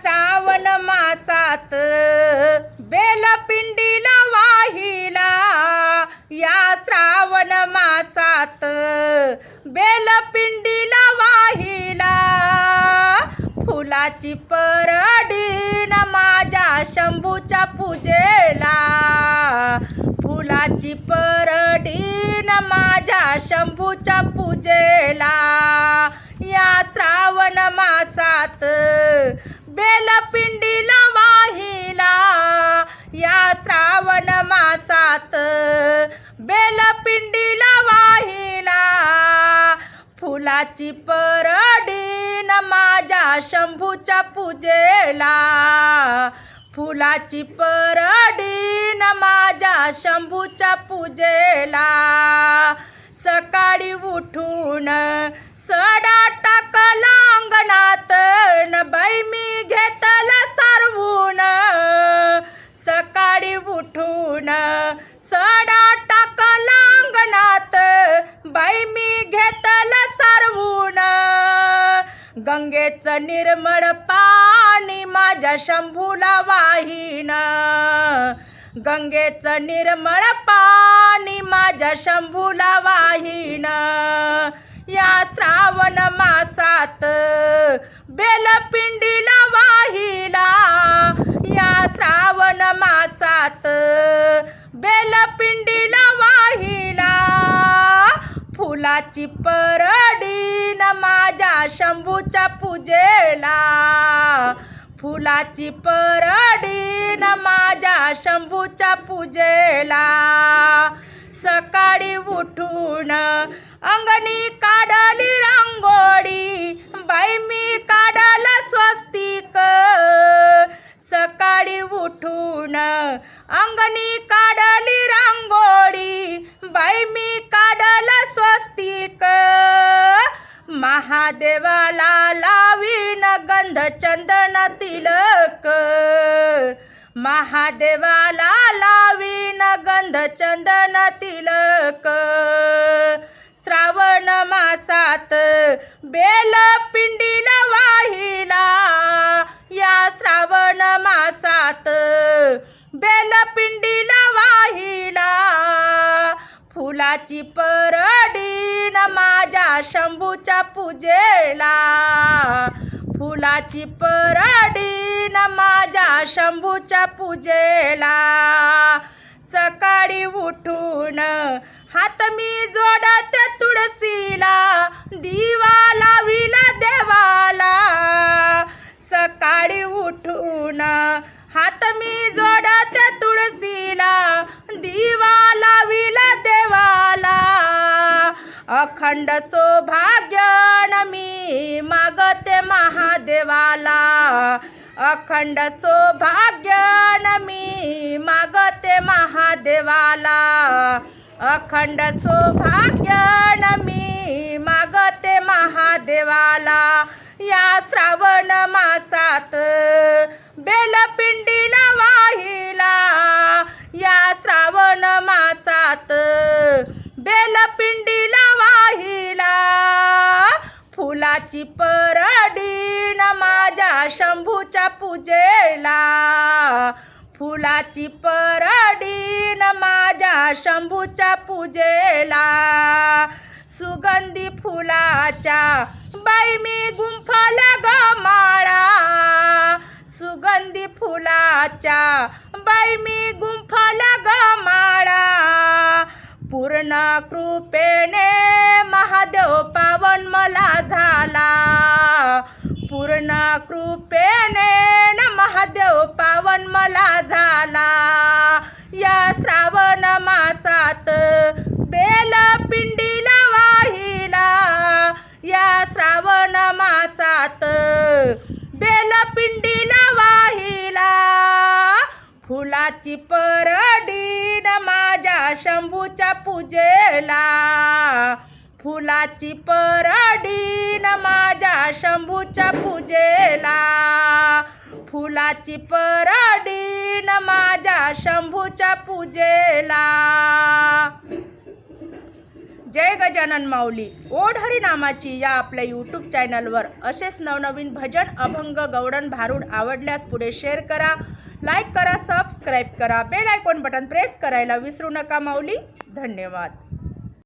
श्रावण मासात बेलपिंडीला वाहिला, या श्रावण मासात बेलपिंडीला वाहिला, फुलाची परडीन माझ्या शंभूच्या पूजेला, फुलाची परडीन माझ्या शंभूच्या पूजेला, या श्रावण मासात बेलपिंडीला वाहिला, या श्रावण मासात बेलपिंडीला वाहिला, फुलाची परडीन माझ्या शंभूच्या पूजेला, फुलाची परडीन माझ्या शंभूच्या पूजेला, सकाळी उठून सडा टाकला अंगणात, न बाई मी घेतला सारवून, सकाळी उठून सडा टाकला अंगणात, बाई मी घेतला सारवून, गंगेचं निर्मळ पाणी माझ्या शंभूला वाहीन, गंगेचं निर्मळ पाणी माझ्या शंभूला वाहीन, या श्रावण मासात बेलपिंडीला वाहिला, या श्रावण मासात बेलपिंडीला वाहिला, फुलाची परडीन माझ्या शंभूच्या पूजेला, फुलाची परडीन माझ्या शंभूच्या पूजेला, सकाळी उठून अंगणी काढली रांगोळी, बाई मी काढला स्वस्तिक, सकाळी उठून अंगणी काढली रांगोळी, बाई मी काढला स्वस्तिक, महादेवाला लावीन गंध चंदन तिलक, महादेवाला लावीन गंध चंदन तिलक, श्रावण मासात बेलपिंडीला वाहिला, या श्रावण मासात बेलपिंडीला वाहिला, फुलाची परडीन माझ्या शंभूच्या पूजेला, फुलाची परडीन माझ्या शंभूच्या पूजेला, सकाळी उठून हात मी जोडते तुळशीला, दिवा लाविला देवाला, सकाळी उठून हात मी जोडते तुळशीला, दिवा लाविला देवाला, अखंड सौभाग्य मी मागते महादेवाला, अखंड सौभाग्य मी मागते महादेवाला, अखंड सौभाग्य मी मागते महादेवाला, या श्रावण मासात बेलपिंडीला वाहिला, या श्रावण मासात बेलपिंडीला वाहिला, फुलाची परडीन माझ्या शंभूच्या पूजेला, फुलाची परडीन माझ्या शंभूच्या पूजेला, सुगंधी फुलाच्या बाई मी गुंफल्या ग माळा, सुगंधी फुलाच्या बाई मी गुंफल्या ग माळा, पूर्ण कृपेने महादेव पावन मला झाला, पूर्ण कृपेने न महादेव पावन मला झाला, या श्रावण मासात बेलपिंडीला वाहिला, या श्रावण मासात बेलपिंडीला वाहिला, फुलाची परडीन माझ्या शंभूच्या पूजेला, फुलाची परडीन माझ्या शंभूच्या पूजेला, फुलाची परडीन माझ्या शंभूच्या पूजेला. जय गजानन माऊली ओढ हरिनामाची या आपल्या यूट्यूब चॅनलवर असेच नवनवीन भजन अभंग गवळण भारूड आवडल्यास पुढे शेअर करा, लाईक करा, सबस्क्राईब करा, बेल आयकॉन बटन प्रेस करायला विसरू नका माऊली. धन्यवाद.